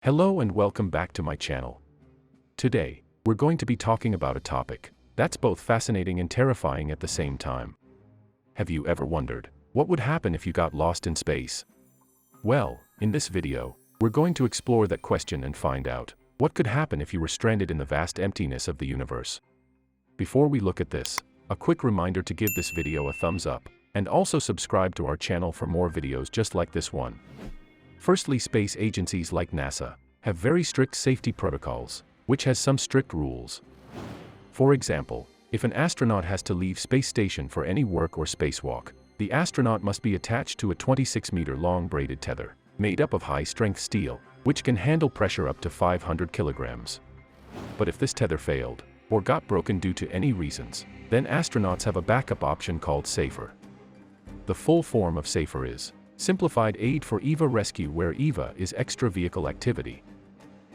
Hello and welcome back to my channel. Today, we're going to be talking about a topic that's both fascinating and terrifying at the same time. Have you ever wondered, what would happen if you got lost in space? Well, in this video, we're going to explore that question and find out what could happen if you were stranded in the vast emptiness of the universe. Before we look at this, a quick reminder to give this video a thumbs up, and also subscribe to our channel for more videos just like this one. Firstly, space agencies like NASA have very strict safety protocols, which has some strict rules. For example, if an astronaut has to leave space station for any work or spacewalk, the astronaut must be attached to a 26-meter-long braided tether, made up of high-strength steel, which can handle pressure up to 500 kilograms. But if this tether failed, or got broken due to any reasons, then astronauts have a backup option called SAFER. The full form of SAFER is Simplified Aid for EVA Rescue, where EVA is Extra Vehicle Activity.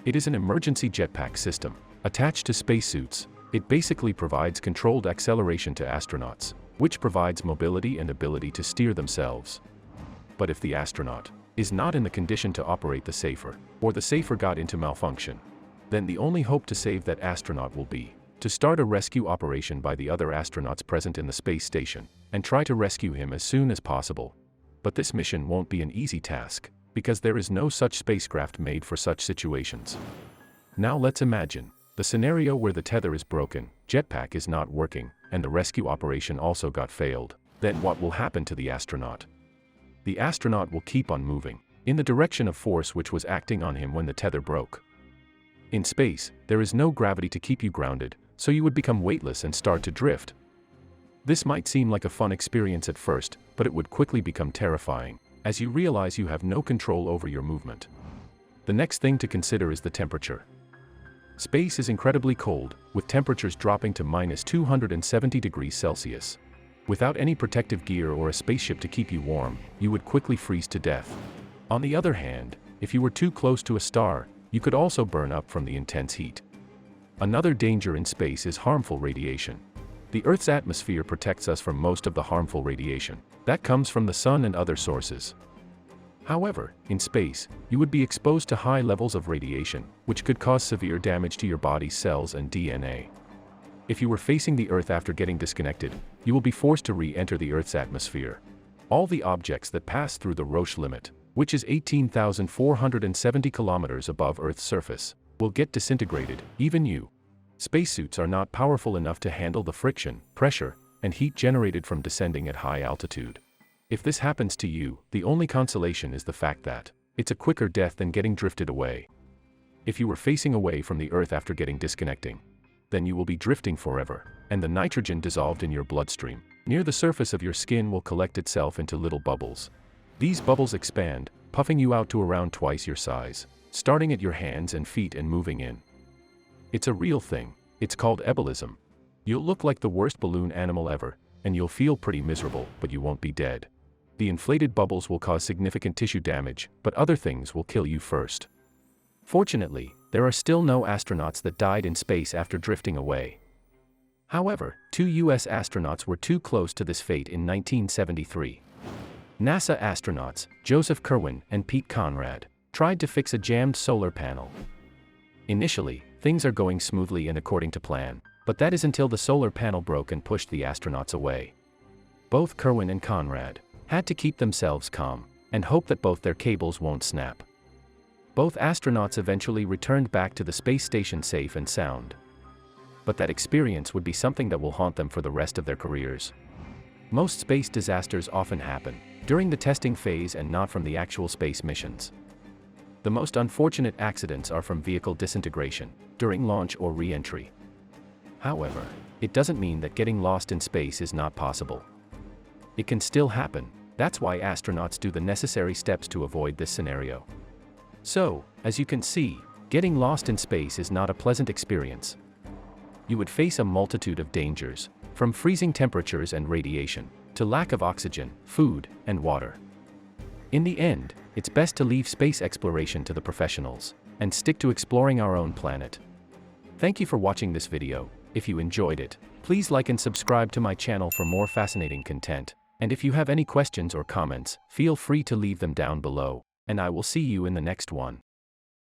It is an emergency jetpack system. Attached to spacesuits, it basically provides controlled acceleration to astronauts, which provides mobility and ability to steer themselves. But if the astronaut is not in the condition to operate the SAFER, or the SAFER got into malfunction, then the only hope to save that astronaut will be to start a rescue operation by the other astronauts present in the space station, and try to rescue him as soon as possible. But this mission won't be an easy task, because there is no such spacecraft made for such situations. Now let's imagine the scenario where the tether is broken, jetpack is not working, and the rescue operation also got failed. Then what will happen to the astronaut? The astronaut will keep on moving in the direction of force which was acting on him when the tether broke. In space, there is no gravity to keep you grounded, so you would become weightless and start to drift. This might seem like a fun experience at first, but it would quickly become terrifying, as you realize you have no control over your movement. The next thing to consider is the temperature. Space is incredibly cold, with temperatures dropping to -270 degrees Celsius. Without any protective gear or a spaceship to keep you warm, you would quickly freeze to death. On the other hand, if you were too close to a star, you could also burn up from the intense heat. Another danger in space is harmful radiation. The Earth's atmosphere protects us from most of the harmful radiation that comes from the sun and other sources. However, in space, you would be exposed to high levels of radiation, which could cause severe damage to your body's cells and DNA. If you were facing the Earth after getting disconnected, you will be forced to re-enter the Earth's atmosphere. All the objects that pass through the Roche limit, which is 18,470 kilometers above Earth's surface, will get disintegrated, even you. Spacesuits are not powerful enough to handle the friction, pressure, and heat generated from descending at high altitude. If this happens to you, the only consolation is the fact that it's a quicker death than getting drifted away. If you were facing away from the Earth after getting disconnecting, then you will be drifting forever, and the nitrogen dissolved in your bloodstream near the surface of your skin will collect itself into little bubbles. These bubbles expand, puffing you out to around twice your size, starting at your hands and feet and moving in. It's a real thing. It's called embolism. You'll look like the worst balloon animal ever, and you'll feel pretty miserable, but you won't be dead. The inflated bubbles will cause significant tissue damage, but other things will kill you first. Fortunately, there are still no astronauts that died in space after drifting away. However, 2 US astronauts were too close to this fate in 1973. NASA astronauts, Joseph Kerwin and Pete Conrad, tried to fix a jammed solar panel. Initially, things are going smoothly and according to plan, but that is until the solar panel broke and pushed the astronauts away. Both Kerwin and Conrad had to keep themselves calm and hope that both their cables won't snap. Both astronauts eventually returned back to the space station safe and sound. But that experience would be something that will haunt them for the rest of their careers. Most space disasters often happen during the testing phase and not from the actual space missions. The most unfortunate accidents are from vehicle disintegration, during launch or re-entry. However, it doesn't mean that getting lost in space is not possible. It can still happen. That's why astronauts do the necessary steps to avoid this scenario. So, as you can see, getting lost in space is not a pleasant experience. You would face a multitude of dangers, from freezing temperatures and radiation, to lack of oxygen, food, and water. In the end, it's best to leave space exploration to the professionals, and stick to exploring our own planet. Thank you for watching this video. If you enjoyed it, please like and subscribe to my channel for more fascinating content. And if you have any questions or comments, feel free to leave them down below, and I will see you in the next one.